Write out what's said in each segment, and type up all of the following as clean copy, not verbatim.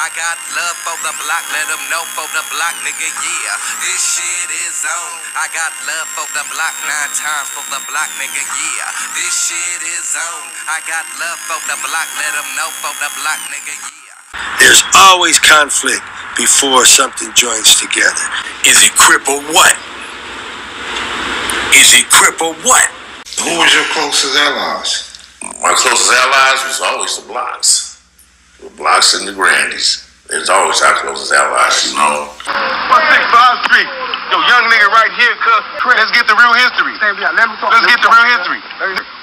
I got love for the block, let them know for the block, nigga, yeah. This shit is on. I got love for the block, 9 times for the block, nigga, yeah. This shit is on. I got love for the block, let them know for the block, nigga, yeah. There's always conflict before something joins together. Is it Crip or what? Is it Crip or what? Who was your closest allies? My closest allies was always the blocks. The blocks and the grandees. It's always our closest allies, you know. 165 Street. Yo, young nigga right here, cuz. Let's get the real history. Let's get the real history.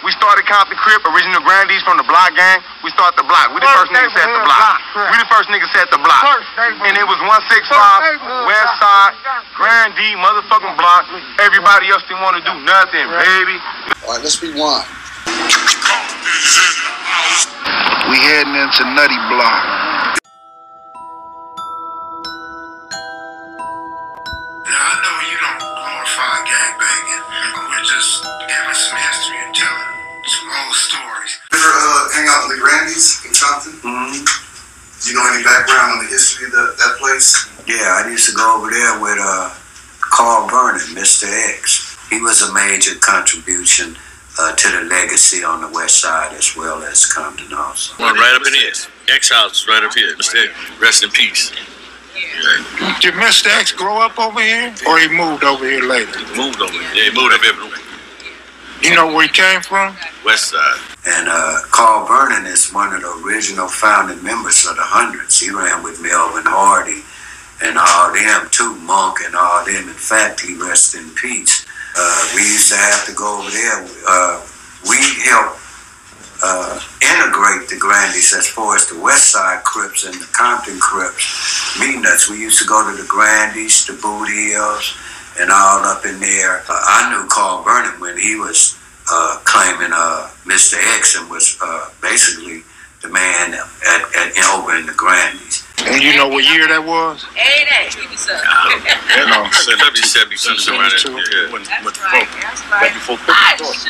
We started Compton Crip, original grandees from the block gang. We started the block. We the first niggas set the block. We the first niggas set the block. And it was 165, West Side, Grandee, motherfucking block. Everybody else didn't want to do nothing, baby. All right, let's rewind. We heading into Nutty Block. Now, I know you don't glorify gangbanging. We're just giving some history and telling some old stories. Ever hang out with the Grandees in Compton? Mm-hmm. Do you know any background on the history of that place? Yeah, I used to go over there with Carl Vernon, Mr. X. He was a major contribution to the legacy on the west side as well as Compton also. One right up in here. X house right up here. Mr. X, rest in peace. Yeah. Did Mr. X grow up over here, or he moved over here later? He moved over here. Yeah, he moved up here. You know where he came from? West side. And Carl Vernon is one of the original founding members of the Hundreds. He ran with Melvin Hardy and all them too, Monk and all them. In fact, he rests in peace. We used to have to go over there. We helped integrate the Grandees as far as the West Side Crips and the Compton Crips. Meanuts. We used to go to the Grandees, the Boot Hills, and all up in there. I knew Carl Vernon when he was claiming Mr. X and was basically the man over in the Grandees. And you know what year that was? 70, 72, somewhere around there. Right before Crip. Was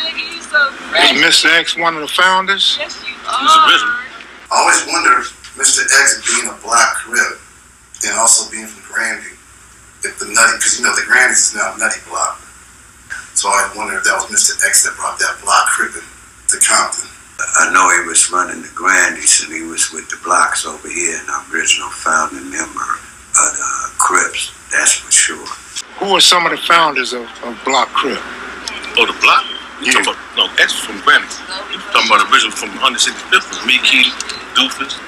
Mr. X one of the founders? He was original. I always wondered, Mr. X being a black Crip and also being from Grandee, if the Nutty, because you know the Grandees is now Nutty Block. So I wonder if that was Mr. X that brought that block Crippin' to Compton. I know he was running the Grandees and he was with the blocks over here, an original founding member of the Crips, that's for sure. Who are some of the founders of Block Crip? Oh, the block? You Yeah. talking about, no, X was from Grandees. You talking about the original from 165th, was me, Key, Doofus,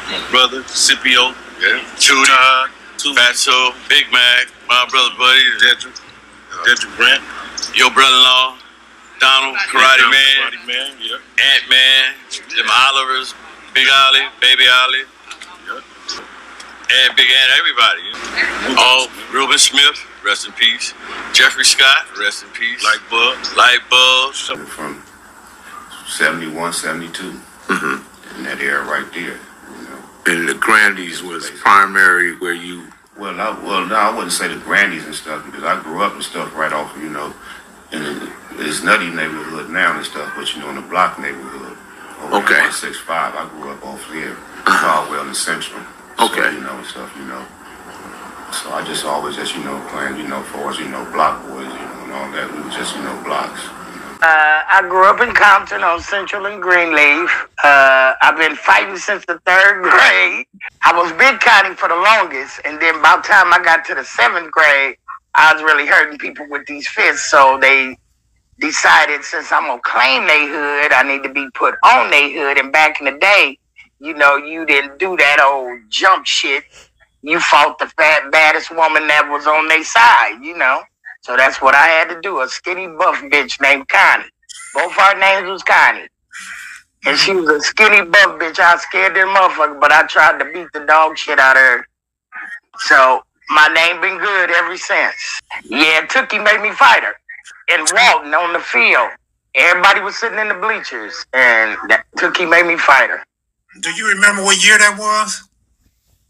my brother, Scipio, Judy, Fatso, Big Mac, my brother buddy, Dedrick Grant, your brother-in-law, Donald, Karate Man, Ant-Man, them Olivers, Big Ollie, Baby Ollie, and Big Ant, everybody. All Reuben Smith, rest in peace. Jeffrey Scott, rest in peace. Light Bug. From 71, 72. In that era right there. You know. And the Grandees was primary where you... Well, no, I wouldn't say the Grandees and stuff, because I grew up and stuff right off, you know, in this Nutty neighborhood now and stuff, but you know, in the block neighborhood. Okay. 165, I grew up off there, Caldwell and Central. Okay. So, you know, and stuff, you know. So I just always just, you know, playing, you know, for us, you know, block boys, you know, and all that. We were just, you know, blocks. I grew up in Compton on Central and Greenleaf. I've been fighting since the 3rd grade. I was big counting for the longest, and then by the time I got to the 7th grade, I was really hurting people with these fists. So they decided, since I'm gonna claim they hood, I need to be put on they hood. And back in the day, you know, you didn't do that old jump shit. You fought the baddest woman that was on their side, you know. So that's what I had to do, a skinny buff bitch named Connie. Both our names was Connie. And she was a skinny buff bitch. I scared that motherfucker, but I tried to beat the dog shit out of her. So my name been good ever since. Yeah, Tookie made me fight her. In Walton on the field. Everybody was sitting in the bleachers, and Tookie made me fight her. Do you remember what year that was?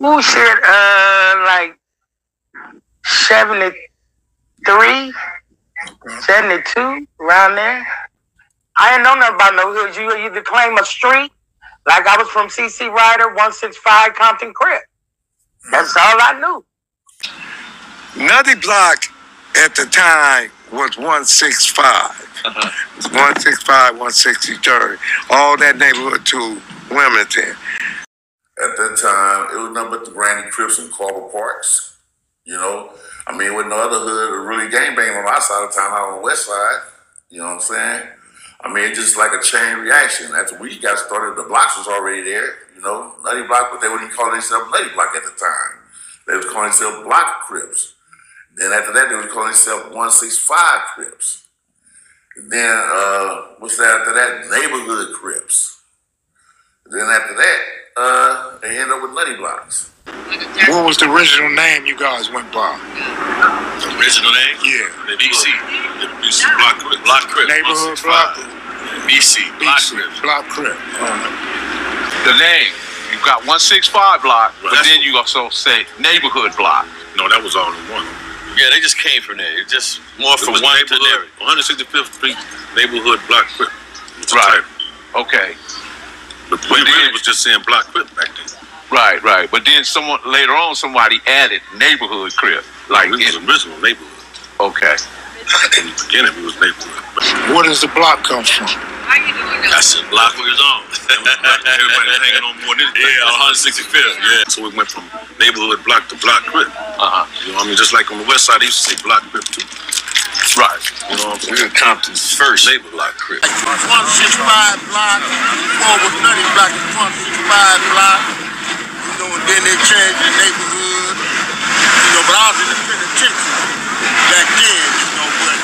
Oh shit, like 73, 72, around there. I didn't know nothing about no hoods. You either claim a street Like I was from CC Rider, 165 Compton Crip. That's all I knew. Nutty Block at the time was 165. 165, 163rd. All that neighborhood to Wilmington. At that time, it was nothing but the Grandy Crips and Carver Parks. You know, I mean, with no other hood really gangbanging on our side of town, out on the west side. You know what I'm saying? I mean, it's just like a chain reaction. After we got started, the blocks was already there. You know, Nutty Block, but they wouldn't call themselves Nutty Block at the time. They was calling themselves BLOCC Crips. Then after that, they was calling themselves 165 Crips. Then, what's that after that? Neighborhood Crips. Then after that, they end up with Nutty Blocks. What was the original name you guys went by? The original name? Yeah. The BC. The BC BLOCC Crip. Neighborhood Block. BC BLOCC Crip. BLOCC Crip. The name. You got 165 block, but then you also say neighborhood block. No, that was all in one. Yeah, they just came from there. It just more from one to the other. 165th Street Neighborhood BLOCC Crip. Right. Okay. But we really was just saying BLOCC Crip back then. Right, right. But then someone later on, somebody added neighborhood Crip. Like it was original neighborhood. Okay. In the beginning, it was neighborhood. Where does the block come from? That's the block we was on. Everybody's hanging on more than Yeah, 165th. Yeah. So we went from neighborhood block to BLOCC Crip. You know what I mean? Just like on the west side, they used to say BLOCC Crip too. Right. You know what I'm saying? We were Compton's first neighborhood BLOCC Crip. 165 block, one was Nutty Block, 165 block. You know, and then they changed the neighborhood. You know, but I was in the penitentiary back then, you know, but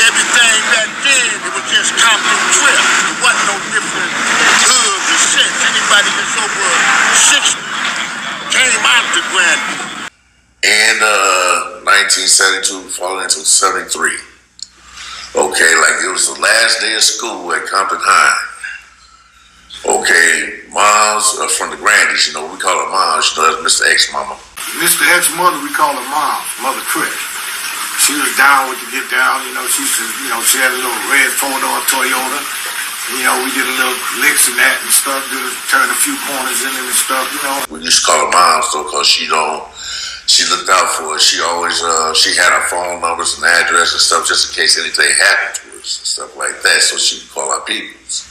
everything back then, it was just Compton Crip. It wasn't no different hoods or shit. Anybody that's over 60 came out to Grandees. And 1972 falling into 73. Okay, like it was the last day of school at Compton High. Okay, moms from the Grandees, you know, we call her moms, you know, that's Mr. X mama. Mr. X's mother, we call her Mom, Mother Crip. She was down with the get down, you know, she had a little red 4-door Toyota. You know, we did a little licks and that and stuff, turn a few corners in it and stuff, you know. We used to call her moms though, cause she looked out for us. She always, she had our phone numbers and address and stuff just in case anything happened to us and stuff like that, so she could call our peoples.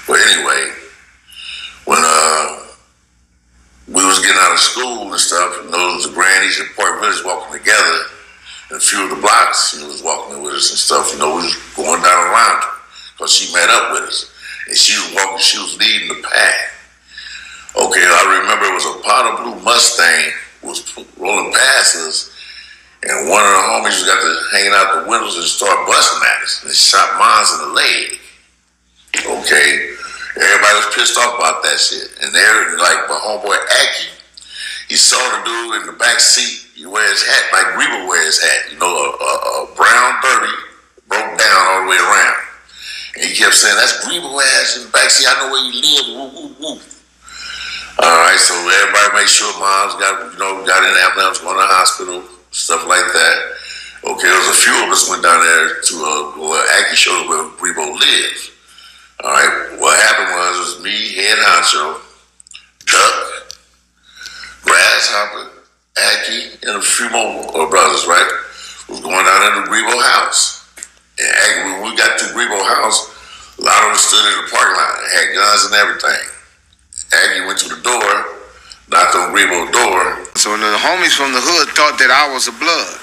But anyway, when we was getting out of school and stuff, you know, the Grandees and Port Village walking together, and a few of the blocks, you know, was walking with us and stuff, you know, we was going down around her, because she met up with us, and she was walking, she was leading the pack. Okay, I remember it was a powder blue Mustang was rolling past us, and one of the homies got to hanging out the windows and started busting at us, and shot mines in the leg. Okay. Everybody was pissed off about that shit. And they're like my homeboy Aki, he saw the dude in the back seat, he wear his hat like Reba wears his hat, you know, a brown 30, broke down all the way around. And he kept saying, that's Reba ass in the back seat, I know where you live, woo, woo, woo. Alright, so everybody made sure moms got in the ambulance, going to the hospital, stuff like that. Okay, there was a few of us went down there to where Aki showed us where Reba lived. All right, what happened was me, Head Honcho, Duck, Grasshopper, Aki, and a few more brothers, right, was going down into Grebo house. And Aki, when we got to Grebo house, a lot of us stood in the parking lot, had guns and everything. Aki went to the door, knocked on Grebo's door. So the homies from the hood thought that I was a blood.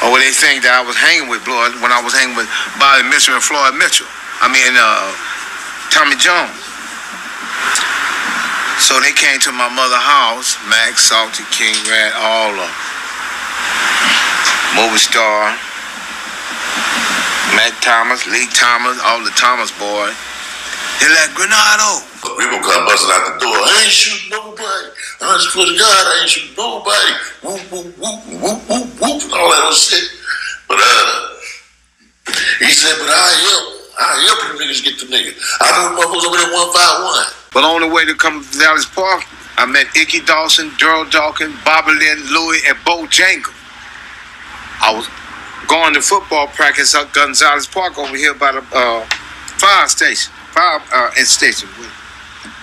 Or they think that I was hanging with blood when I was hanging with Bobby Mitchell and Floyd Mitchell. Tommy Jones. So they came to my mother's house, Max, Salty, King, Rat, all of them. Movie Star, Matt Thomas, Lee Thomas, all the Thomas boys. They're like, Granado. People come busting out the door. I ain't shooting nobody. I swear to God, I ain't shooting nobody. Whoop, whoop, whoop, whoop, whoop, whoop, and all that old shit. But he said, but I help you niggas get the nigga. I know motherfuckers over there 151. But on the way to come to Dallas Park, I met Icky Dawson, Daryl Dawkins, Bobby Lynn, Louis, and Bo Jangle. I was going to football practice at Gonzales Park over here by the fire station.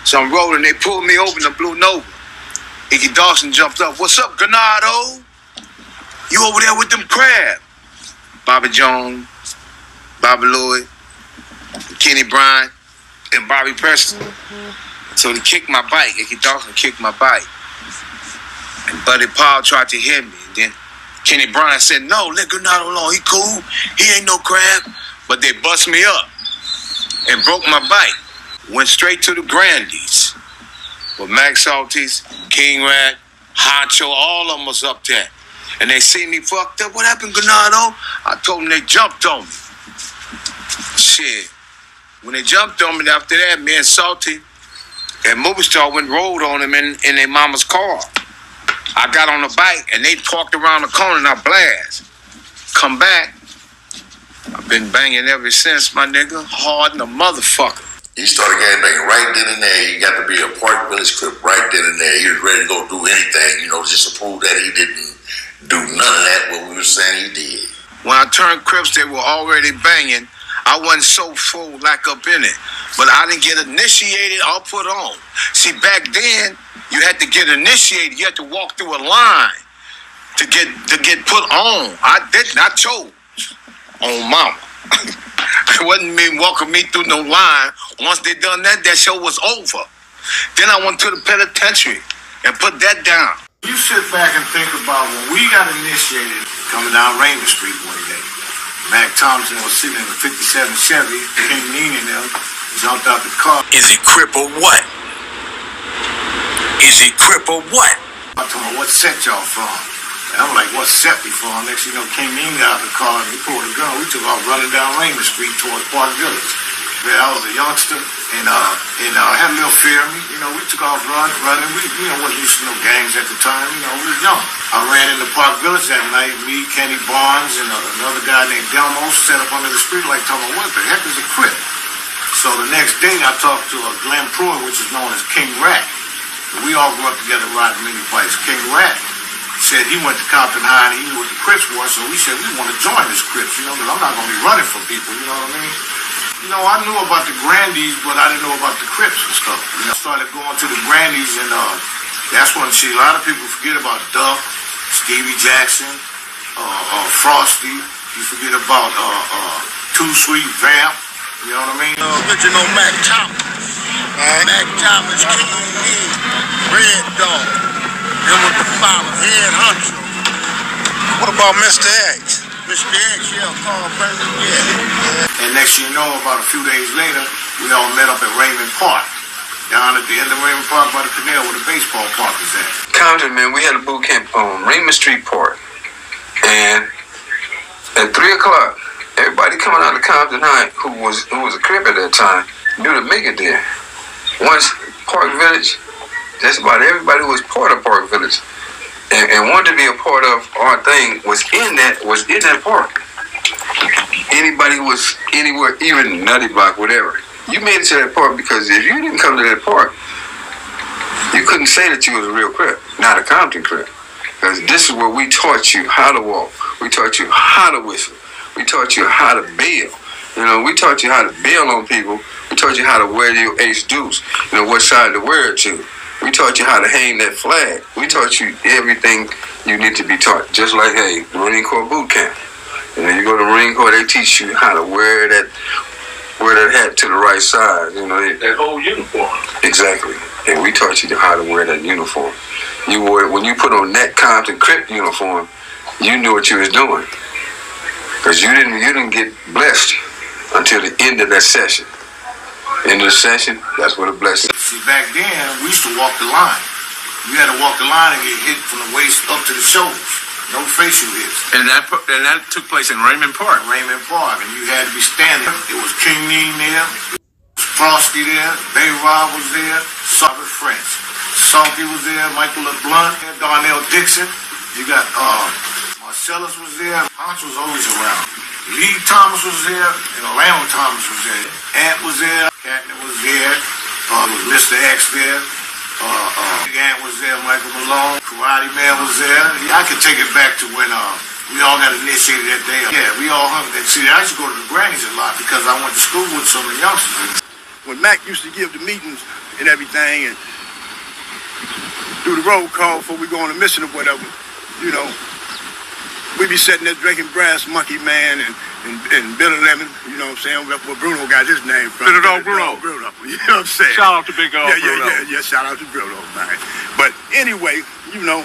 So I'm rolling, they pulled me over in the Blue Nova. Iggy Dawson jumped up. What's up, Ganado? You over there with them crab? Bobby Jones, Bobby Lloyd, Kenny Bryant, and Bobby Preston. So they kicked my bike. Iggy Dawson kicked my bike. And Buddy Paul tried to hit me. And then Kenny Bryant said, no, let Ganado alone. He cool. He ain't no crab. But they bust me up and broke my bike. Went straight to the Grandees. With Max Salties, King Rat, Honcho, all of them was up there. And they see me fucked up. What happened, Ganado? I told them they jumped on me. Shit. When they jumped on me, after that, me and Salty and Movie Star went rolled on them in their mama's car. I got on the bike, and they parked around the corner, and I blast. Come back. I've been banging ever since, my nigga. Hard in a motherfucker. He started gangbanging right then and there. He got to be a Park Village Crip right then and there. He was ready to go do anything, just to prove that he didn't do none of that, what we were saying he did. When I turned Crips, they were already banging. I wasn't so full like up in it. But I didn't get initiated or put on. See, back then, you had to get initiated. You had to walk through a line to get put on. I didn't. I chose on mama. It wasn't me walking me through no line. Once they done that, that show was over. Then I went to the penitentiary and put that down. You sit back and think about when we got initiated coming down Raymond Street one day. Mac Thompson was sitting in a 57 Chevy. King Neen and them jumped out the car. Is he Crip or what? Is he Crip or what? I told him, what set y'all from? And I'm like, what set we from? Next thing you know, King Neen got out the car and he pulled a gun. We took off running down Raymond Street towards Park Village. I was a youngster and I had a little fear of me. We took off running. We, wasn't used to no gangs at the time. We was young. I ran into Park Village that night. Me, Kenny Barnes, and another guy named Delmo set up under the street like talking about, what the heck is a Crip? So the next day I talked to Glenn Pruitt, which is known as King Rat. We all grew up together riding mini bikes. King Rat said he went to Compton High and he knew what the Crips were, so we said we want to join this Crips, because I'm not going to be running from people, you know what I mean? I knew about the Grandees, but I didn't know about the Crips and stuff. I started going to the Grandees, and that's when, a lot of people forget about Duff, Stevie Jackson, Frosty. You forget about Too Sweet Vamp, you know what I mean? Original Mac Thomas. Mac Thomas, King Neen, Red Dog. Then with the father, Head Huncho. What about Mr. X? Mr. X, Carl Burton, And next thing you know, about a few days later, we all met up at Raymond Park. Down at the end of Raymond Park by the canal where the baseball park is at. Compton, man, we had a boot camp on Raymond Street Park. And at 3 o'clock, everybody coming out of Compton High who was a Crip at that time knew to make it there. Once Park Village, just about everybody was part of Park Village. And wanted to be a part of our thing was in that park. Anybody was anywhere, even Nutty Block, whatever. You made it to that park because if you didn't come to that park, you couldn't say that you was a real Crip, not a Compton Crip. Because this is where we taught you how to walk. We taught you how to whistle. We taught you how to bail. We taught you how to bail on people. We taught you how to wear your ace deuce. What side to wear it to. We taught you how to hang that flag. We taught you everything you need to be taught. Just like, hey, Marine Corps boot camp. You go to Marine Corps, they teach you how to wear that hat to the right side. That whole uniform. Exactly. And we taught you how to wear that uniform. You wore it when you put on that Compton Crip uniform. You knew what you was doing, because you didn't get blessed until the end of that session. End of the session, that's what a blessing. See, back then, we used to walk the line. You had to walk the line and get hit from the waist up to the shoulders. No facial hits. And that took place in Raymond Park. Raymond Park, and you had to be standing. It was King Neen there, Frosty there, Bay Rob was there, Robert French. Salty was there, Michael LeBlanc, Darnell Dixon. You got Marcellus was there. Hunch was always around. Lee Thomas was there, and Orlando Thomas was there. Ant was there, Catnip was there, was Mr. X there, Ant was there, Michael Malone, Karate Man was there. I could take it back to when we all got initiated that day. Yeah, we all hung. See, I used to go to the Grandees a lot because I went to school with some of the youngsters. when Mac used to give the meetings and everything and do the roll call before we go on a mission or whatever, you know, we be sitting there drinking Brass Monkey, man, and Billy Lemon, you know what I'm saying? That's where Bruno got his name from. Billy Dog Bruno. Bruno, you know what I'm saying? Shout out to Big Dog Bruno. Yeah, shout out to Bruno, man. But anyway, you know,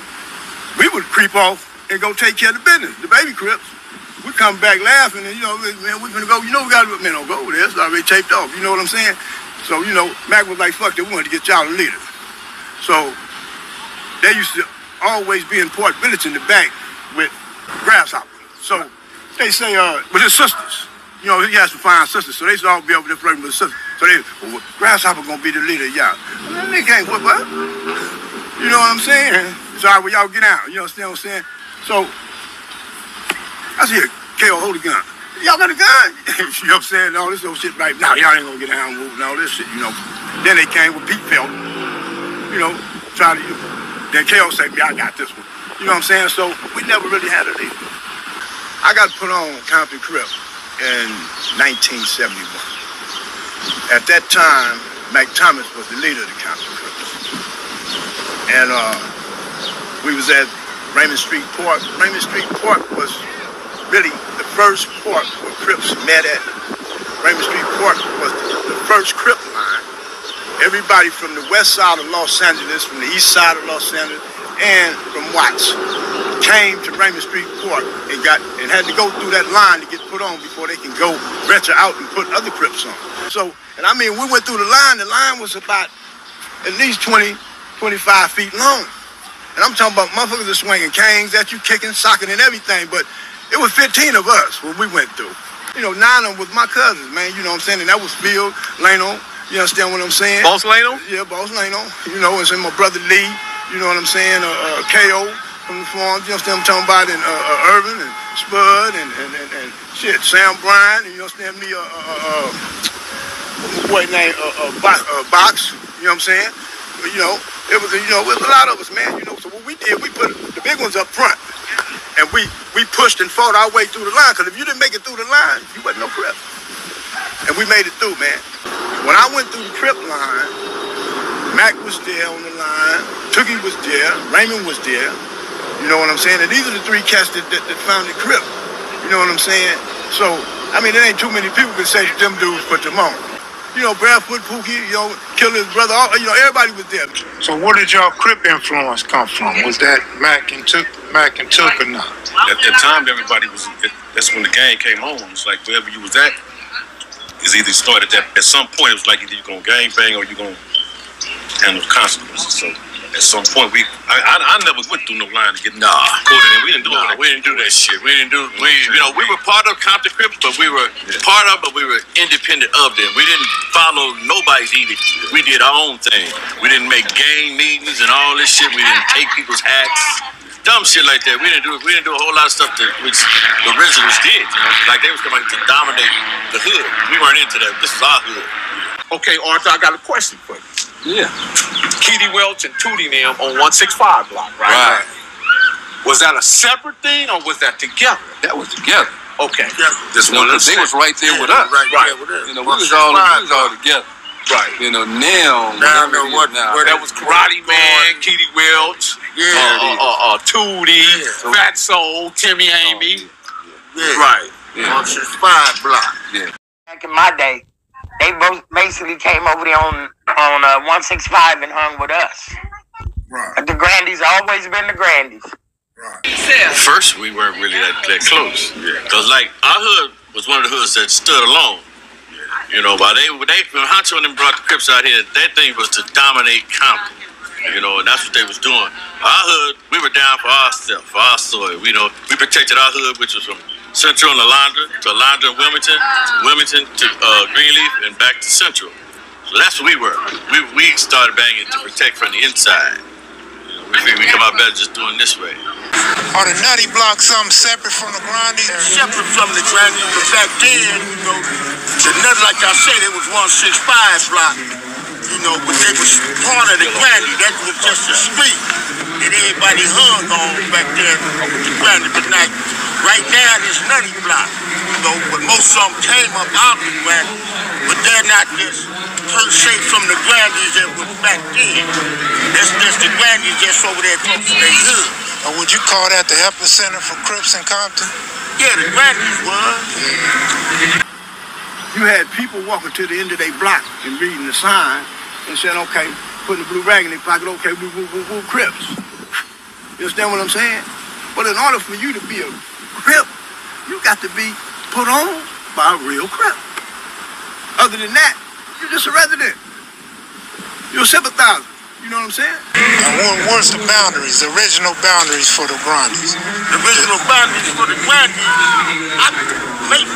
we would creep off and go take care of the business, the baby Crips. We come back laughing and, you know, man, we're gonna go, you know, we gotta, man, don't go over there. It's already taped off, you know what I'm saying? So, you know, Mac was like, fuck that, we wanted to get y'all a leader. So, they used to always be in Port Village in the back with Grasshopper. So they say, with his sisters, you know, he has to find sisters, so they used to all be over there flirting with his sisters. So they, well, Grasshopper gonna be the leader of y'all. I mean, they can't whip up. You know what I'm saying? So all right, well, y'all get out. You understand what I'm saying? So I said, KO, hold the gun. Y'all got a gun? You know what I'm saying? All this old shit right now. Y'all ain't gonna get down and all this shit, you know. Then they came with Pete Pelt, you know, trying to, then KO said, I got this one. You know what I'm saying? So we never really had a leader. I got put on Compton Crip in 1971. At that time, Mac Thomas was the leader of the Compton Crips. And we was at Raymond Street Park. Raymond Street Park was really the first park where Crips met at. Raymond Street Park was the first Crip line. Everybody from the west side of Los Angeles, from the east side of Los Angeles, and from Watts came to Raymond Street Park and had to go through that line to get put on before they can go venture out and put other Crips on. So, and I mean, we went through the line was about at least 20, 25 feet long. And I'm talking about motherfuckers that swinging canes at you, kicking, socking, and everything, but it was 15 of us when we went through. You know, 9 of them was my cousins, man, you know what I'm saying? And that was Phil, Lano, you understand what I'm saying? Boss Lano? Yeah, Boss Lano. You know, and my brother Lee, you know what I'm saying? KO from the farm, you understand what I'm talking about? And Irvin and Spud and shit, Sam Bryan, and you understand me? Boy named Box, you know what I'm saying? But, you know, it was a lot of us, man. You know, so what we did, we put the big ones up front, and we pushed and fought our way through the line. Because if you didn't make it through the line, you wasn't no Crip. And we made it through, man. When I went through the Crip line, Mac was there on the line, Tookie was there, Raymond was there. You know what I'm saying? And these are the 3 cats that founded Crip. You know what I'm saying? So, I mean, there ain't too many people can say them dudes put them on. You know, Barefoot Pookie, you know, Killer's brother, you know, everybody was there. So where did y'all Crip influence come from? Was that Mac and Took or not? At that time, everybody was, that's when the gang came on. It's like wherever you was at, is either started that, at some point, it was like either you're going to gang bang or you're going to handle consequences. So at some point, I never went through no line to get caught in. We didn't do that. We didn't do that shit. We were part of Compton Crips, but we were but we were independent of them. We didn't follow nobody's edict. We did our own thing. We didn't make gang meetings and all this shit. We didn't take people's hats. Dumb shit like that. We didn't do a whole lot of stuff which the originals did. You know, like they was coming to dominate the hood. We weren't into that. This is our hood. Okay, Arthur, I got a question for you. Yeah. Keedy Welch and Tootie them on 165 block, right? Right. Was that a separate thing or was that together? That was together. Okay. This one, they was right there with us. Right. You know, we was all together. Right. You know, now I know what that was Karate Man, Keedy Welch, Tootie, Fat Soul, Timmy Amy. Right. 165 block. Yeah. Back in my day, they both basically came over there on 165 and hung with us. Right. But the Grandees always been the Grandees. Right. First, we weren't really that close. Because, like, our hood was one of the hoods that stood alone. You know, while when Honcho and them brought the Crips out here, that thing was to dominate Compton. You know, and that's what they was doing. Our hood, we were down for ourselves, for our soil. You know, we protected our hood, which was from Central and Alondra to Alondra and Wilmington to Greenleaf and back to Central. So that's what we were. We started banging to protect from the inside. You know, we figured we come out better just doing this way. Are the Nutty Block something separate from the Grandees? Separate from the Grandees, but back then, you know, the Nutty, like I said, it was 165 block. You know, but they was part of the Grandee. That was just a street that everybody hung on back there with the Grandee. But now, right now, this Nutty Block, you know, but most of them came up out of the Grandee, but they're not this per se from the Grandees that was back then. That's the Grandees that's over there close to their hood. Or would you call that the epicenter for Crips in Compton? Yeah, the Grandees was. You had people walking to the end of their block and reading the sign and saying, okay, putting the blue rag in their pocket, okay, woo, Crips. You understand what I'm saying? But in order for you to be a Crip, you got to be put on by a real Crip. Other than that, you're just a resident. You're a sympathizer. You know what I'm saying? And what's the boundaries, the original boundaries for the Grandees? The original boundaries for the Grandees,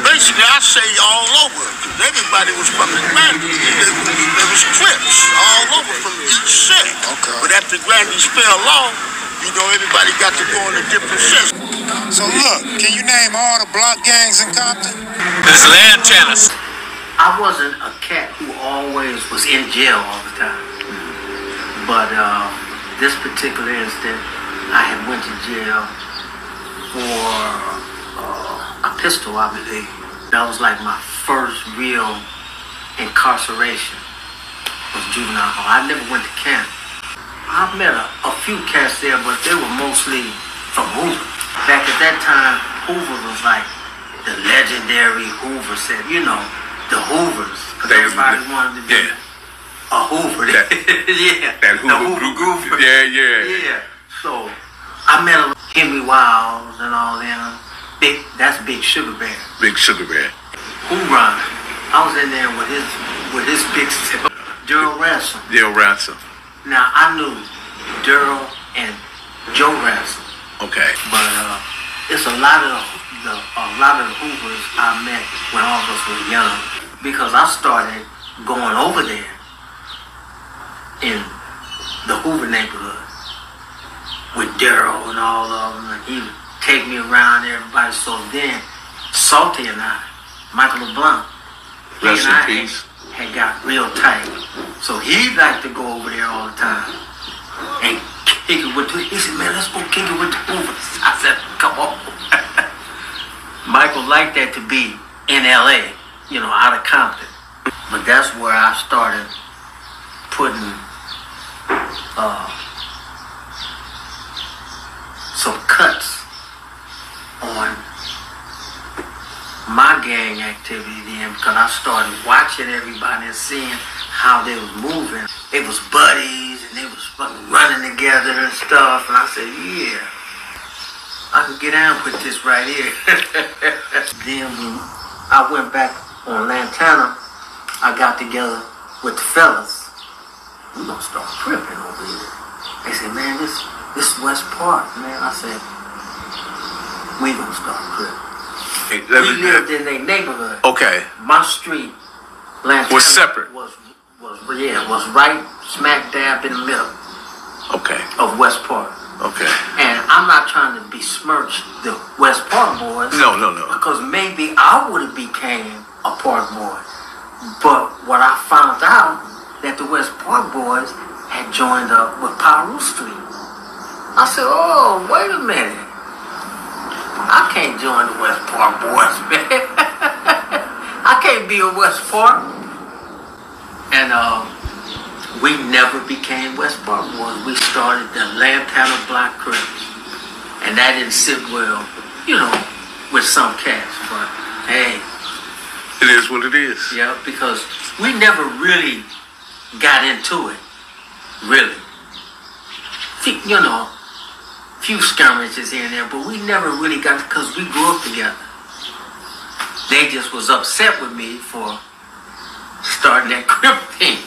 basically I say all over. Because everybody was from the Grandees. There was Crips all over from each set. Okay. But after the Grandees fell off, you know, everybody got to go in a different sets. So look, can you name all the block gangs in Compton? This Lantanas. I wasn't a cat who always was in jail all the time. But this particular incident, I had went to jail for a pistol, I believe. That was like my first real incarceration was juvenile hall. I never went to camp. I met a few cats there, but they were mostly from Hoover. Back at that time, Hoover was like the legendary Hoover set, you know, the Hoovers. Because everybody wanted to be a Hoover. Yeah. That Hoover group. Yeah. So I met Henry Wiles and all them. That's Big Sugar Bear. Big Sugar Bear. Hoorah. I was in there with his big step. Daryl Ransom. Now I knew Daryl and Joe Ransom. Okay. But it's a lot of the Hoovers I met when all of us were young, because I started going over there in the Hoover neighborhood with Daryl and all of them, and he would take me around everybody. So then Salty and I, Michael LeBlanc, Rest in peace. Had got real tight. So he liked to go over there all the time and kick it with the, he said, man, let's go kick it with the Hoovers. I said, come on. Michael liked that to be in LA, you know, out of Compton. But that's where I started putting some cuts on my gang activity then, because I started watching everybody and seeing how they was moving. They was buddies and they was fucking running together and stuff, and I said, yeah, I can get down with this right here. Then when I went back on Lantana, I got together with the fellas. We gonna start cripping over here. They said, man, this is West Park, man. I said, we gonna start cripping. We lived in a neighborhood. Okay. My street, Lantana, was separate. Was right smack dab in the middle. Okay. Of West Park. Okay. And I'm not trying to besmirch the West Park boys. No. Because maybe I would have became a Park boy. But what I found out, that the West Park boys had joined up with Pyro Street. I said, oh, wait a minute. I can't join the West Park boys, man. I can't be a West Park. And we never became West Park boys. We started the Lantana Block Crips. And that didn't sit well, you know, with some cats. But hey. It is what it is. Yeah, because we never really got into it. Really. You know, few skirmishes here and there, but we never really got it because we grew up together. They just was upset with me for starting that Crip thing.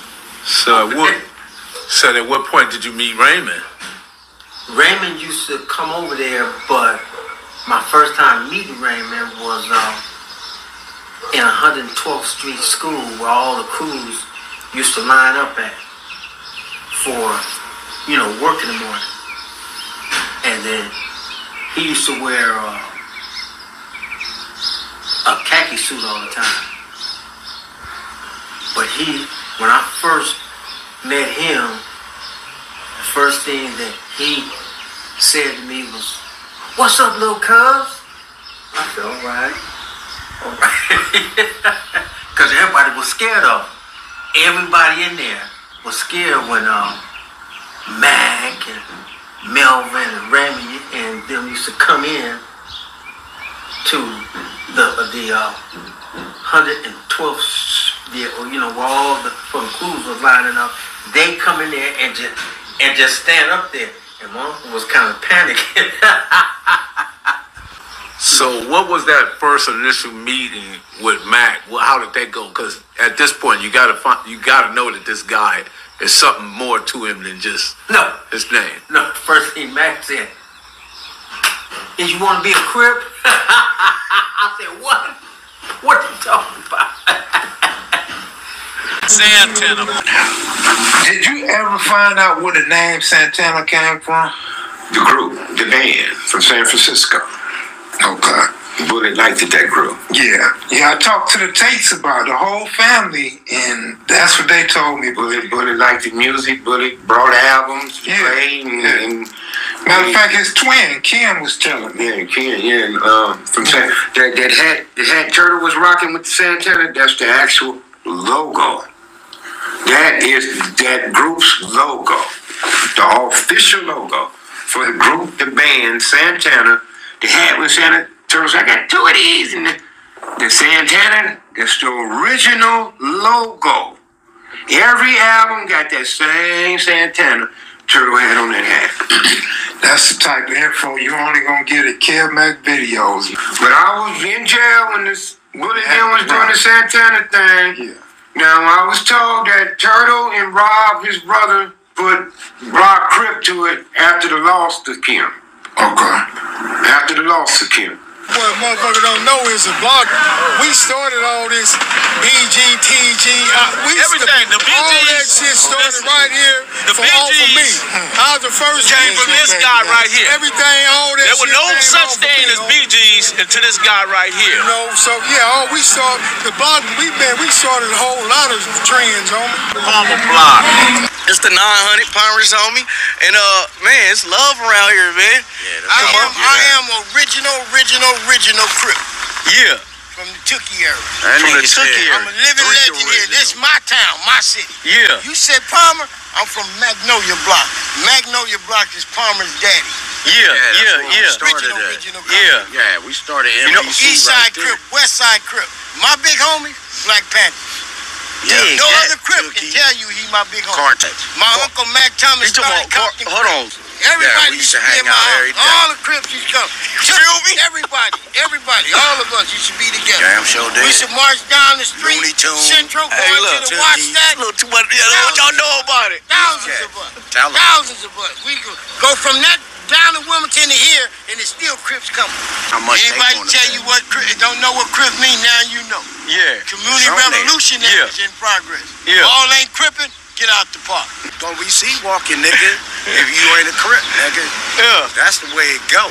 So at what point did you meet Raymond? Raymond used to come over there, but my first time meeting Raymond was in 112th Street School, where all the crews used to line up at for, you know, work in the morning. And then he used to wear a khaki suit all the time. But when I first met him, the first thing that he said to me was, "What's up, little cuz?" I said, all right. Because everybody was scared of him. everybody in there was scared when Mac and Melvin and Remy and them used to come in to the 112th vehicle, you know, where all the crews was lining up. They come in there and just stand up there, and one was kind of panicking. So what was that first initial meeting with Mac? How did that go? Because at this point, you gotta know that this guy is something more to him than just his name. No, first thing Mac said is, "You want to be a Crip?" I said, "What? What are you talking about?" Santana. Did you ever find out where the name Santana came from? The group, the band from San Francisco. Okay. Bullet liked it, that group. Yeah. I talked to the Tates about the whole family, and that's what they told me. Bullet liked the music. Bullet brought albums, played, and matter of fact, his twin Ken was telling me. Yeah, Ken. Yeah, from that hat Turtle was rocking with the Santana. That's the actual logo. That is that group's logo, the official logo for the group, the band Santana. The hat with Santa Turtles. I got two of these, and the Santana. That's the original logo. Every album got that same Santana turtle hat on that hat. That's the type of info you only gonna get at Kev Mac videos. But I was in jail when this Bullet was doing the Santana thing. Yeah. Now I was told that Turtle and Rob, his brother, put BLOCC Crip to it after the loss to Kim. Okay. After the loss to Kim. What motherfucker don't know is a BLOCC. We started all this BGTG. Everything. The BGs. All that shit started right here. The BGs. For me. I was the first. Came from this guy right here. Everything. All that. There was no such thing as BGs until this guy right here. You know. So yeah. We started the BLOCC. We started a whole lot of trends, homie. Palmer BLOCC. It's the 900 Pirates, homie. And man, it's love around here, man. Yeah, I am original Crip. Yeah. From the Tookie era. From the Tookie era. I'm a living legend here. This is my town, my city. Yeah. You said Palmer, I'm from Magnolia Block. Magnolia Block is Palmer's daddy. Yeah. Original Crip. Yeah, we started MBC. You know, East Side Crip, West Side Crip. My big homie, Black Panther. Yeah, no other Crip can tell you he my big homie. My uncle Mac Thomas started Compton. Hold on. Everybody we used to hang out every day. All the Crips used to come. Everybody, all of us used to be together. Damn sure did. We used to march down the street, Central, going to the watch that. What y'all know about it? Thousands of us. We go from that down to Wilmington to here, and it's still Crips coming. How much anybody tell you what don't know what Crip mean, now you know. Yeah. Community revolution is in progress. Yeah. All ain't cripping, get out the park. Don't we see walking, nigga? If you ain't a Crip, nigga. Yeah. That's the way it go.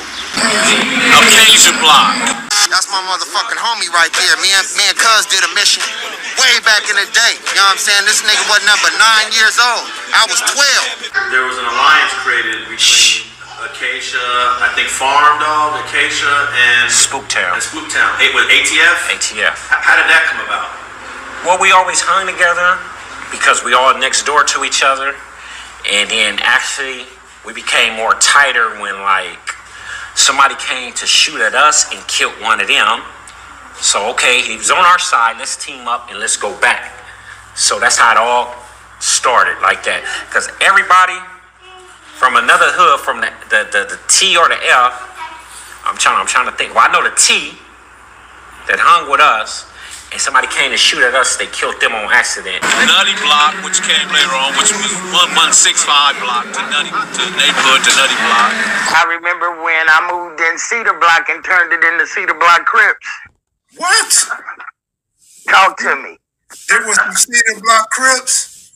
Occasion Block. That's my motherfucking homie right there. Me and Cuz did a mission way back in the day. You know what I'm saying? This nigga wasn't number 9 years old. I was 12. There was an alliance created between Acacia, I think Farm Dog, Acacia, and Spooktown. With ATF? ATF. How did that come about? Well, we always hung together because we all next door to each other. And then actually we became more tighter when like somebody came to shoot at us and killed one of them. So okay, he was on our side, let's team up and let's go back. So that's how it all started like that. Because everybody from another hood, from the T or the F, I'm trying to think. Well, I know the T that hung with us, and somebody came to shoot at us. They killed them on accident. Nutty Block, which came later on, which was 1165 Block to neighborhood to Nutty Block. I remember when I moved in Cedar Block and turned it into Cedar Block Crips. What? Talk to me. It was the Cedar Block Crips?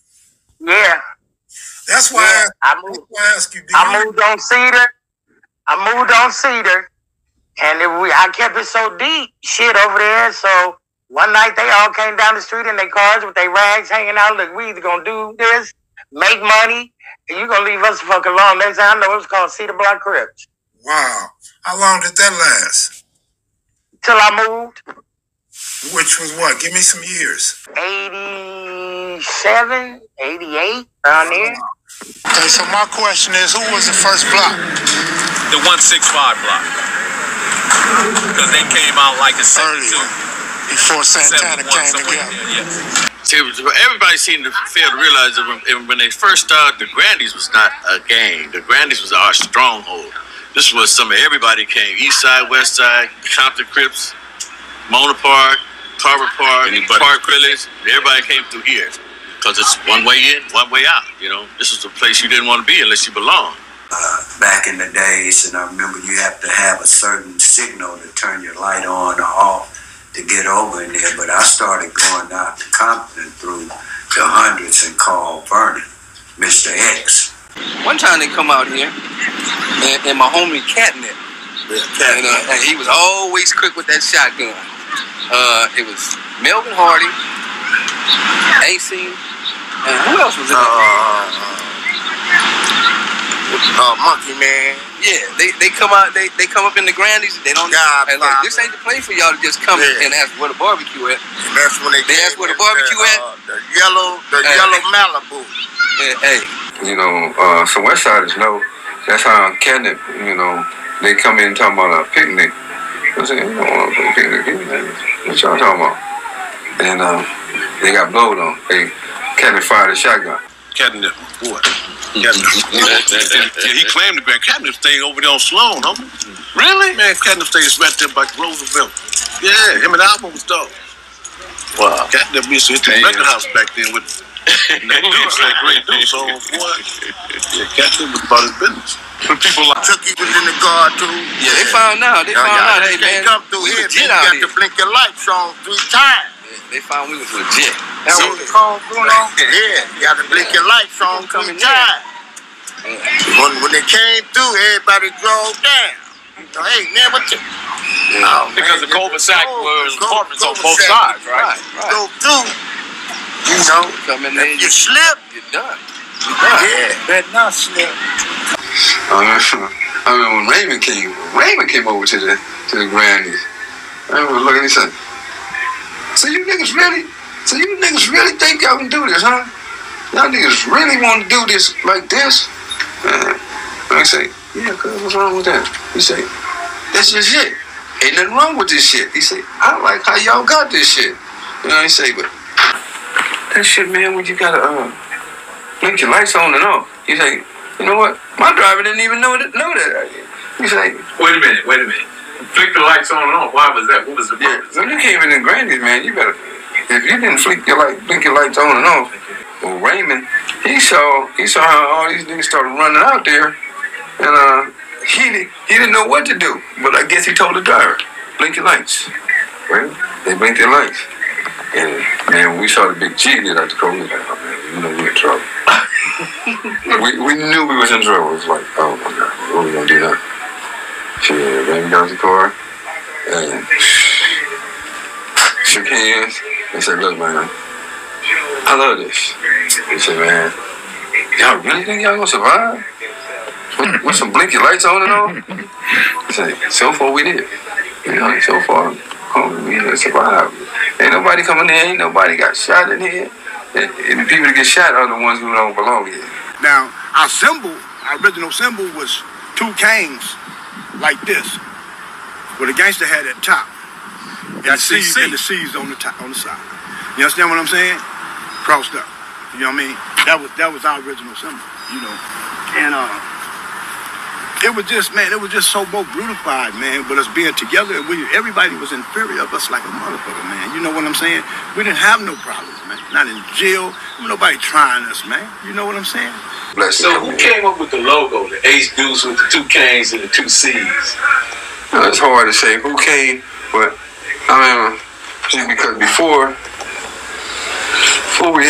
Yeah. That's why I asked you. I moved on Cedar, and I kept it so deep, shit over there. So one night they all came down the street in their cars with their rags hanging out. Look, we either gonna do this, make money, and you gonna leave us the fuck alone. Next thing I know, it's called Cedar Block Crips. Wow. How long did that last? Till I moved. Which was what? Give me some years. 87, 88, around there. Okay, so my question is, who was the first block? The 165 block. Because they came out like a 72. Before Santana came together. See, everybody seemed to fail to realize that when they first started, the Grandees was not a gang. The Grandees was our stronghold. This was everybody came. East Side, West Side, Compton Crips, Mona Park, Carver Park, Park Village. Everybody came through here. Because it's one way in, one way out. You know, this is a place you didn't want to be unless you belong. Back in the days, and I remember you have to have a certain signal to turn your light on or off to get over in there. But I started going out to Compton through the hundreds and called Vernon, Mr. X. One time they come out here, and my homie Catnip, and he was always quick with that shotgun. It was Melvin Hardy, AC, and who else was in there? Monkey Man. Yeah, they come out, they come up in the Grandees. They don't. And look, this ain't the place for y'all to just come and ask where the barbecue at. And that's when they ask where the barbecue at. The yellow Malibu. Hey. You know, so West Siders know that's how Catnip, you know, they come in talking about a picnic. I said, you don't want a picnic here, man. What y'all talking about? And they got blowed on. Catnip fired a shotgun. Catnip, what? Yeah, he claimed the Grand Catnip stayed over there on Sloan, homie. Really? Man, Catnip stays right there by Roosevelt. Yeah, him and Alvin was dope. Wow. Catnip used to hit the record house back then with that Deuce, that great Deuce. So, boy, yeah, Catnip was about his business. When people like Chucky was in the guard too. Yeah, they found out. They found out. Hey, man, come through here. You got to blink your lights on 3 times. They found we was legit. That was the call, Bruno? Yeah, you got to blink your lights on 3 times. When they came through, everybody drove down. Hey, man, what you? Because the cul-de-sac was apartments on both sides, right? Go through, you know, if you slip, you're done. Yeah, better not slip. I mean, when Raymond came over to the Grandees, I remember looking and said, So you niggas really think y'all can do this, huh? Y'all niggas really want to do this like this? I say, yeah, cuz what's wrong with that? He say, that's your shit. Ain't nothing wrong with this shit. He say, I like how y'all got this shit. You know, he say, but that shit, man, when you gotta blink your lights on and off. He say, you know what? My driver didn't even know that. He say, wait a minute. Flick the lights on and off. Why was that? What was the purpose? When you came in the Grandees, man, you better, if you didn't blink your lights on and off, well, Raymond, he saw how all these niggas started running out there, and he didn't know what to do. But I guess he told the driver, blink your lights. Well, they blinked their lights. And man, we saw the big G get out the car. We was like, oh man, we know we in trouble. we knew we was in trouble. It was like, oh my God, what are we gonna do now? She ran me out the car and shook hands and said, look, man, I love this. He said, man, y'all really think y'all gonna survive? With some blinky lights on and off? He said, so far we did. You know, so far we survived. Ain't nobody coming in, ain't nobody got shot in here. And the people that get shot are the ones who don't belong here. Now, our original symbol was 2 canes like this, with a gangster hat at the top. And the C's on the top, on the side. You understand what I'm saying? Crossed up. You know what I mean? That was our original symbol, you know. And it was just so more brutalified, man, with us being together. Everybody was inferior of us like a motherfucker, man. You know what I'm saying? We didn't have no problems, man. Not in jail. Nobody trying us, man. You know what I'm saying? So who came up with the logo, the Ace Deuce with the 2 K's and the 2 C's? It's hard to say who came, but I mean, because before we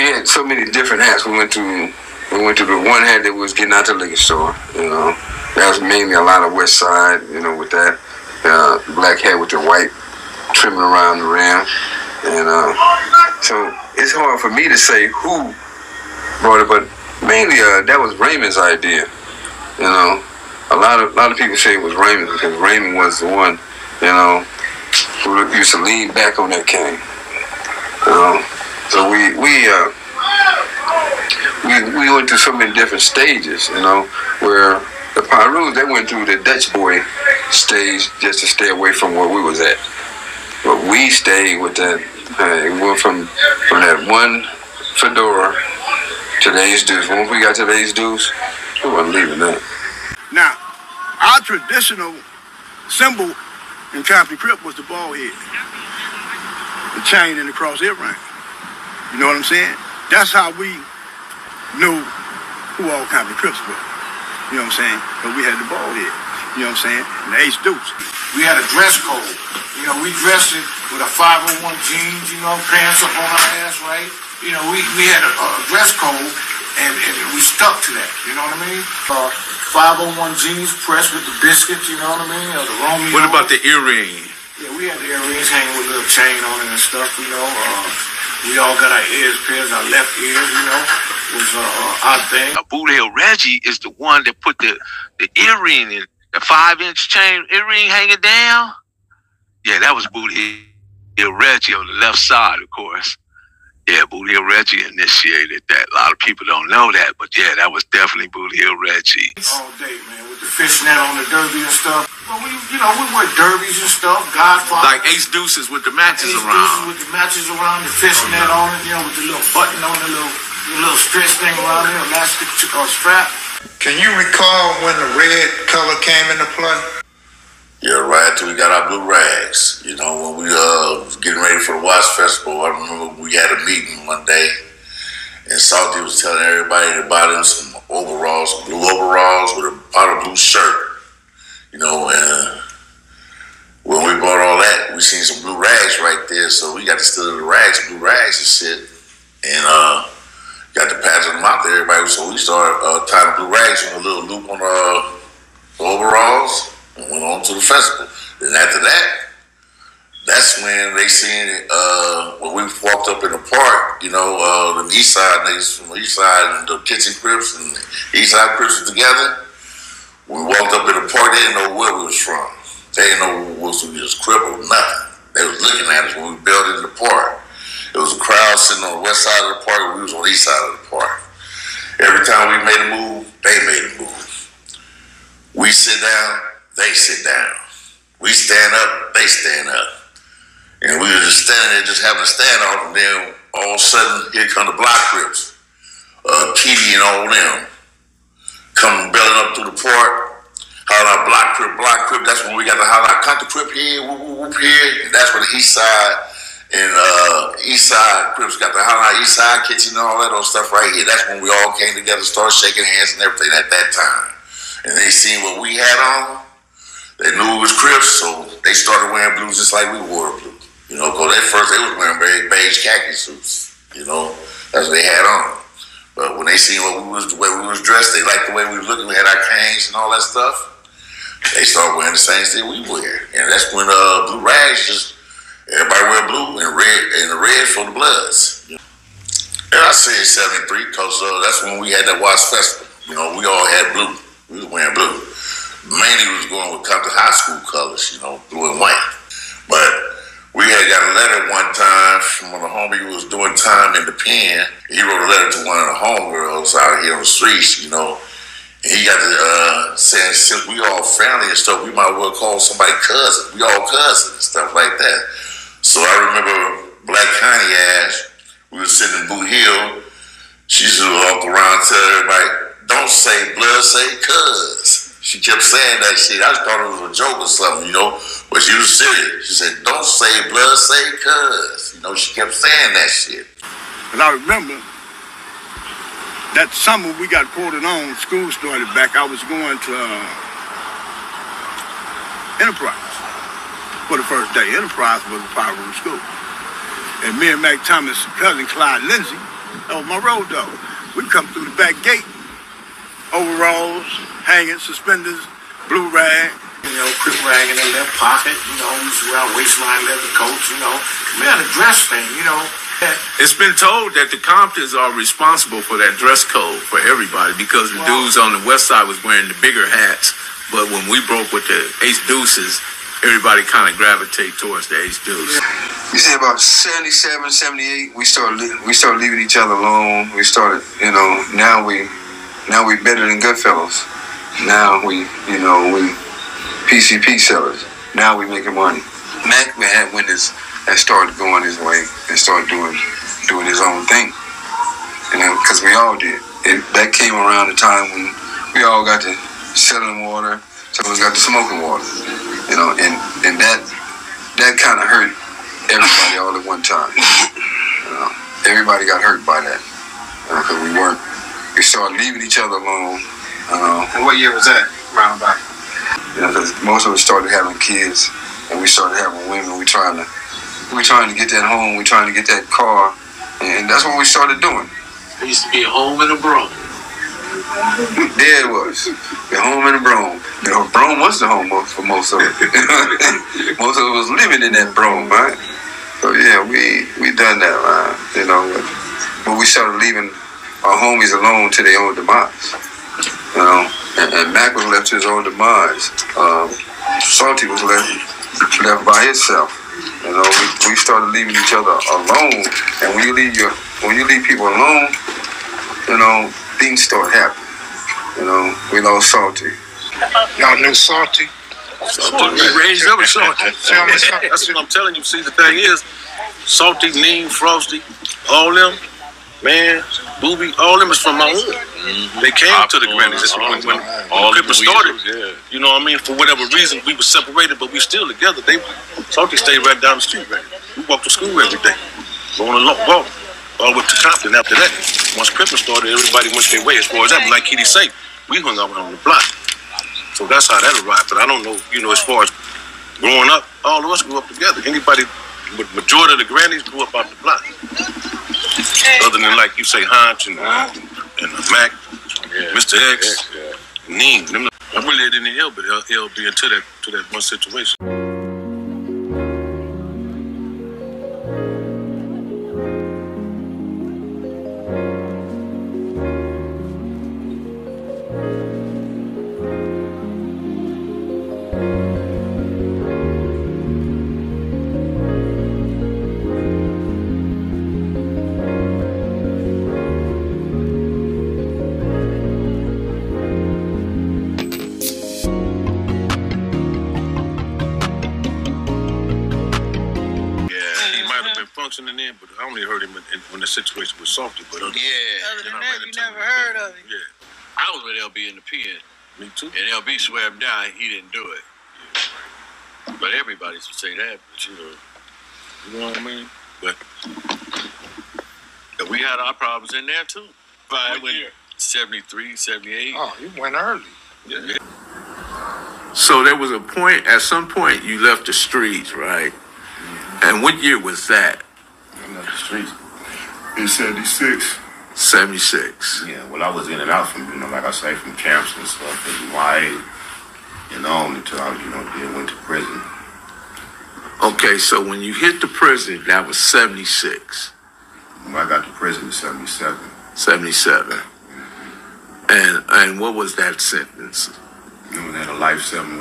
had so many different hats. We went to the one hat that was getting out the liquor store. You know, that was mainly a lot of West Side. You know, with that black hat with the white trimming around the rim, and so it's hard for me to say who brought it, but mainly that was Raymond's idea. You know, a lot of people say it was Raymond because Raymond was the one, you know, We used to lean back on that cane. So we went through so many different stages, where the Pirus, they went through the Dutch boy stage just to stay away from where we was at. But we stayed with that. We went from that one fedora to the Ace Deuce. Once we got to the Ace Deuce, we wasn't leaving that. Now, our traditional symbol in Compton Crip was the bald head, the chain and the cross earring. You know what I'm saying? That's how we knew who all Compton Crips were. You know what I'm saying? But we had the bald head. You know what I'm saying? And the Ace Deuce. We had a dress code. We dressed it with a 501 jeans, pants up on our ass, right? We had a dress code, and we stuck to that. You know what I mean? 501 jeans pressed with the biscuits. You know what I mean? Or the Romeo. What about the earring? Yeah, we had the earrings hanging with a little chain on it and stuff. We all got our ears pierced, our left ears. Was our thing. Boot Hill Reggie is the one that put the earring in, the 5-inch chain earring hanging down. Yeah, that was Boot Hill Reggie on the left side, of course. Yeah, Boot Hill Reggie initiated that. A lot of people don't know that, but yeah, that was definitely Boot Hill Reggie. All day, man, with the fishnet on the derby and stuff. Well, we wear derbies and stuff. Godfather. Like Ace Deuces with the matches around. Ace Deuces with the matches around, the fishnet on it, with the little button on the little stretch thing around there, elastic strap. Can you recall when the red color came into play? Yeah, right till we got our blue rags. When we was getting ready for the Watch Festival, I remember we had a meeting one day, and Salty was telling everybody to buy them some overalls, some blue overalls with a powder blue shirt. And when we bought all that, we seen some blue rags right there, so we got to steal the rags, blue rags and shit, and got to passing them out to everybody. So we started tying blue rags on a little loop on the overalls. And went on to the festival. Then after that, that's when they seen it, when we walked up in the park, the east side niggas from the east side and the kitchen Crips and the east side Crips were together. We walked up in the park, they didn't know where we was from. They didn't know we was Crip or nothing. They was looking at us when we built into the park. It was a crowd sitting on the west side of the park, and we was on the east side of the park. Every time we made a move, they made a move. We sit down, they sit down. We stand up, they stand up. And we were just standing there just having a standoff, and then all of a sudden, here come the BLOCC Crips. Kitty and all them come belling up through the park, holler out BLOCC Crip. That's when we got the holler out Compton Crip here, whoop here. And that's where the east side and east side Crips got the holler out east side kitchen and all that old stuff right here. That's when we all came together, started shaking hands and everything at that time. And they seen what we had on. They knew it was Crips, so they started wearing blue just like we wore blue. Because at first they was wearing beige khaki suits. That's what they had on. But when they seen the way we was dressed, they liked the way we was looking. We had our canes and all that stuff. They started wearing the same thing we wear. And that's when blue rags everybody wear blue and red, and the red for the Bloods. And I said 73 because that's when we had that Watch Festival. We all had blue. We was wearing blue. Mainly we was going with Compton High School colors, blue and white. But we had got a letter one time from one of the homies who was doing time in the pen. He wrote a letter to one of the homegirls out here on the streets, And he got to saying, since we all family and stuff, we might well call somebody cousin. We all cousins and stuff like that. So I remember Black Connie ass, we was sitting in Boot Hill. She used to walk around and tell everybody, don't say blood, say cuz. She kept saying that shit. I just thought it was a joke or something, but she was serious. She said, don't say blood, say cuz. She kept saying that shit. And I remember that summer we got quoted on, school started back, I was going to Enterprise for the first day. Enterprise was a power room school. And me and Mac Thomas' cousin Clyde Lindsay, that was my road dog. We come through the back gate, overalls, hanging, suspenders, blue rag. Crip rag in their left pocket, we used to wear our waistline leather coats, We had a dress thing, It's been told that the Comptons are responsible for that dress code for everybody because the dudes on the west side was wearing the bigger hats, but when we broke with the Ace Deuces, everybody kind of gravitate towards the H Deuce? You say about 77, 78, we started leaving each other alone. We started, now we better than Goodfellas. Now we PCP sellers. Now we making money. Mac had winners that started going his way and started doing his own thing. Because we all did. That came around the time when we all got to selling water, some of us got to smoking water. And that kind of hurt everybody all at one time. Everybody got hurt by that. Because we started leaving each other alone. And what year was that, round about? Because most of us started having kids, and we started having women. We trying to get that home. We trying to get that car, and that's what we started doing. There used to be a home and a Brougham. There it was, the home and the Brougham. Brougham was the home for most of it. Most of us was living in that Brougham, right? So yeah, we done that, but we started leaving our homies alone to their own demise. And Mac was left to his own demise. Salty was left by himself. We started leaving each other alone. And when you leave people alone, things start happening. We lost Salty. Y'all knew Salty? We raised up with Salty. That's what I'm telling you. See, the thing is, Salty, Neem, Frosty, all them, man, Booby, all them is from my hood. They came to the Grandees. That's when Crip started. You know what I mean? For whatever reason, we were separated, but we still together. Salty stayed right down the street, right? We walked to school every day. Going a long walk. All the way to Compton after that. Once Crip started, everybody went their way. As far as that, like Kitty say, we hung out on the block. So that's how that arrived. But I don't know, as far as growing up, all of us grew up together. Anybody, but majority of the Grandees grew up out the block. Other than, like you say, Hunch and Mac, Mr. X, Neem. I really didn't help but LB into that one situation. Functioning in, but I only heard him when the situation was salty. But other than that, you never heard of him. Yeah, I was with LB in the pen. Me too. And LB swear him down, he didn't do it. Yeah. But everybody should say that. But you know what I mean. But we had our problems in there too. What year? 73, 78. Oh, you went early. Yeah. So there was at some point you left the streets, right? And what year was that? I left the streets in 76. 76. Yeah, well, I was in and out from, like I say, from camps and stuff, and YA, until I, then went to prison. Okay, so when you hit the prison, that was 76. When I got to prison in 77. 77. And what was that sentence? It was at a life 7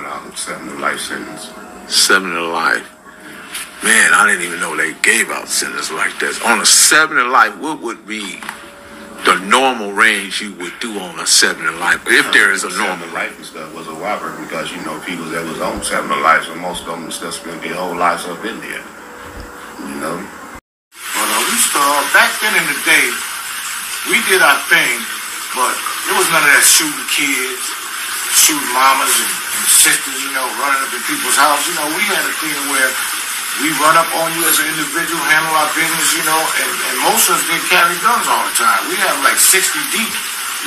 life sentence. 7 to life. Man, I didn't even know they gave out sentences like that. On a 7 to life, what would be the normal range you would do on a 7 to life, if there is a normal? 7 to life and stuff was a whopper because, people that was on 7 to life, so most of them still spent their whole lives up in there. Well, we started, back then in the day, we did our thing, but there was none of that shooting kids, shooting mamas and sisters, running up in people's houses. We had a thing where we run up on you as an individual, handle our business, and most of us didn't carry guns all the time. We had like 60 deep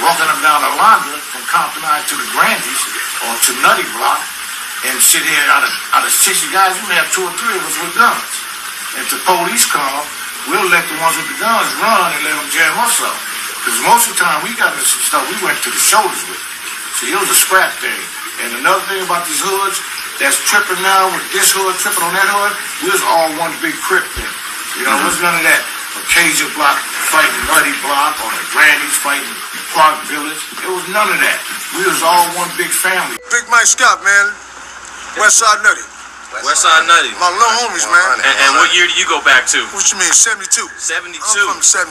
walking up down Alondra from Compton to the Grandees or to Nutty Block and sit here out of 60 guys, we may have 2 or 3 of us with guns. And if the police come, we'll let the ones with the guns run and let them jam us up. Because most of the time we got into some stuff we went to the shoulders with. See, it was a scrap thing. And another thing about these hoods that's tripping now with this hood, tripping on that hood, we was all one big Crip thing. There was none of that Acacia Block fighting Nutty Block or the Grandees fighting Park Village. It was none of that. We was all one big family. Big Mike Scott, man. Westside Nutty. Westside Nutty. My little homies, man. And what year do you go back to? What you mean, 72? 72. I'm from 72.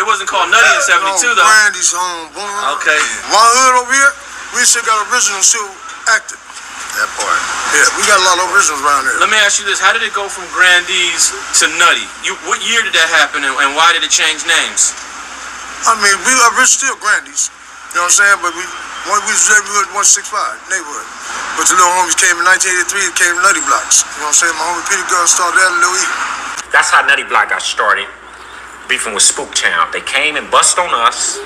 It wasn't called Nutty in 72 though. Grandees home, boom. Okay. My hood over here, we still got original still active. That part. Yeah, we got a lot of originals around here. Let me ask you this: how did it go from Grandees to Nutty? What year did that happen, and why did it change names? I mean, we're still Grandees. You know what I'm saying? But we was neighborhood 165 neighborhood. But the little homies came in 1983. It came Nutty Blocks. You know what I'm saying? My homie Peter Gunn started that, Lil E. That's how Nutty Block got started, beefing with Spooktown. They came and bust on us.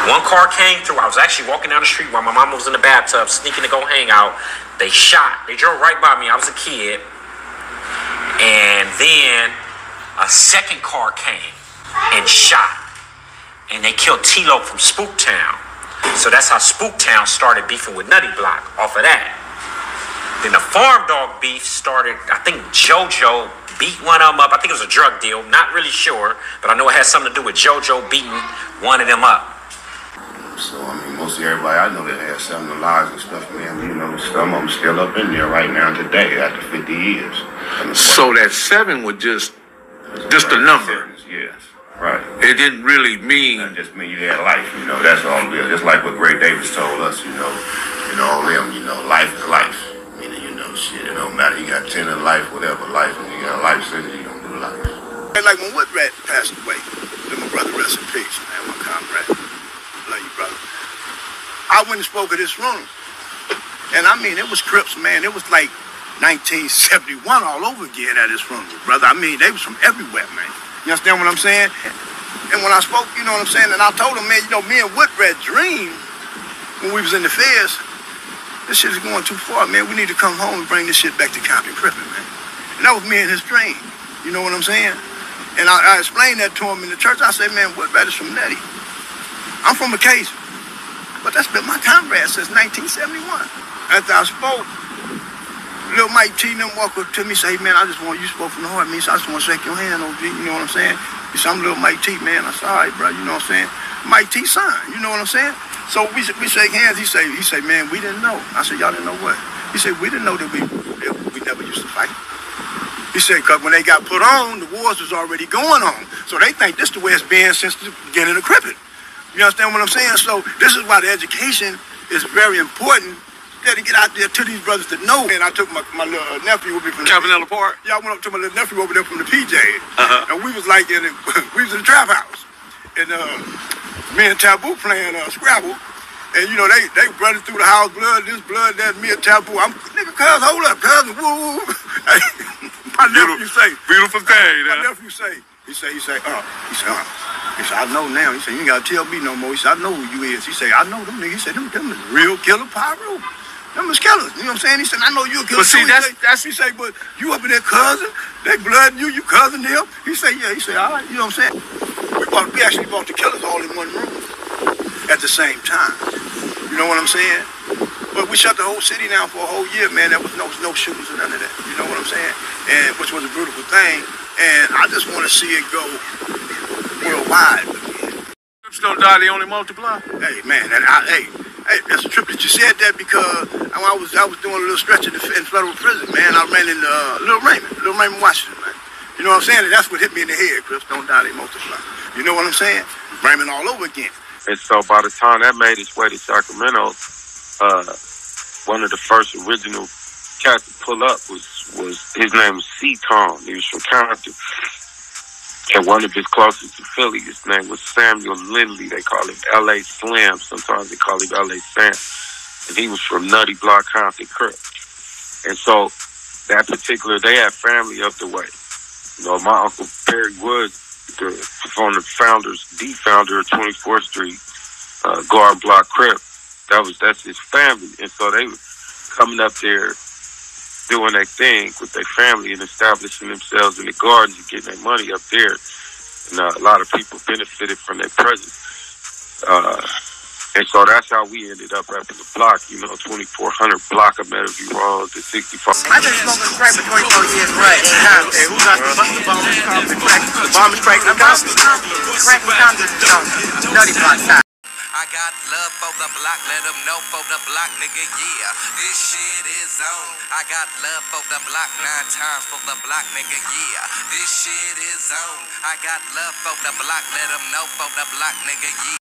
One car came through. I was actually walking down the street while my mama was in the bathtub, sneaking to go hang out. They shot. They drove right by me. I was a kid. And then a second car came and shot. And they killed T-Lo from Spooktown. So that's how Spooktown started beefing with Nutty Block off of that. Then the Farm Dog beef started, I think JoJo beat one of them up. I think it was a drug deal. Not really sure. But I know it had something to do with JoJo beating one of them up. So, I mean, most of everybody I know that has some of the lives and stuff, man, you know, some of them still up in there right now today after 50 years. So that 7 was just a number. Yes, right. It didn't really mean... That just mean you had life, you know, that's all it is. Just like what Gray Davis told us, you know, all them, you know, life is life. Meaning, you know, shit, it don't matter. You got 10 in life, whatever life, and you got a life sentence, you don't do life. Like when Woodrat passed away, then my brother rest in peace, man, my comrade. Love you, brother. I went and spoke at this room. And I mean, it was Crips, man. It was like 1971 all over again at this room, brother. I mean, they was from everywhere, man. You understand what I'm saying? And when I spoke, you know what I'm saying? And I told them, man, you know, me and Woodrat dreamed when we was in the feds. This shit is going too far, man. We need to come home and bring this shit back to Compton Crip, man. And that was me and his dream. You know what I'm saying? And I explained that to him in the church. I said, man, Woodrat is from Nutty. I'm from Occasion, but that's been my comrade since 1971. After I spoke, little Mike T and them walk up to me, say, hey, man, I just want you spoke from the heart, man. So I just want to shake your hand, OG, you know what I'm saying? He said, I'm little Mike T, man. I said, all right, bro, you know what I'm saying? Mike T son, you know what I'm saying? So we shake hands. He say, man, we didn't know. I said, y'all didn't know what? He said, we didn't know that we never used to fight. He said, because when they got put on, the wars was already going on. So they think this the way it's been since the beginning of Crippin'. You understand what I'm saying? So this is why the education is very important. You got to get out there to these brothers to know. And I took my little nephew with me from Cabanella Park. Yeah, I went up to my little nephew over there from the PJ. And we was like we was in the trap house. And me and Taboo playing Scrabble. And you know, they running through the house, blood, this blood, that, me and Taboo. I'm nigga, cuz, hold up, cuz, woo. My nephew say, beautiful thing, my nephew say, he said, I know now. He said, you ain't gotta tell me no more. He said, I know who you is. He said, I know them niggas. He said, them is real killer pyro. Them is killers. You know what I'm saying? He said, I know you a killer. But see, he said, but you up in there cousin, they blood you cousin them. He said, yeah. He said, all right, you know what I'm saying? We actually brought the killers all in one room at the same time. You know what I'm saying? But we shut the whole city down for a whole year, man. There was no shootings or none of that. You know what I'm saying? And which was a beautiful thing. And I just want to see it go worldwide. Crips don't die, they only multiply. Hey, man, hey, that's a trip that you said that because I was doing a little stretch in federal prison, man. I ran in Little Raymond, Washington, man. You know what I'm saying? And that's what hit me in the head. Crips don't die, they multiply. You know what I'm saying? Raymond all over again. And so by the time that made its way to Sacramento, one of the first original cats to pull up was his name was C-Tom. He was from Compton. And one of his closest to Philly, his name was Samuel Lindley. They call him L.A. Slim. Sometimes they call him L.A. Sam. And he was from Nutty BLOCC Compton CRIPS. And so that particular, they had family up the way. You know, my Uncle Perry Woods, the founder of 24th Street, Guard Block Crip, that's his family. And so they were coming up there doing their thing with their family and establishing themselves in the gardens and getting their money up there. And a lot of people benefited from their presence. And so that's how we ended up at the block, you know, 2400 block of Meadowview Road, the 65. I've been smoking crack for 24 years, right? And who got the bomb is crack? The bomb is crack. The bomb is crack and Compton, Nutty BLOCC Started. I got love for the block, let them know for the block, nigga, yeah. This shit is on. I got love for the block, 9 times for the block, nigga, yeah. This shit is on. I got love for the block, let them know for the block, nigga, yeah.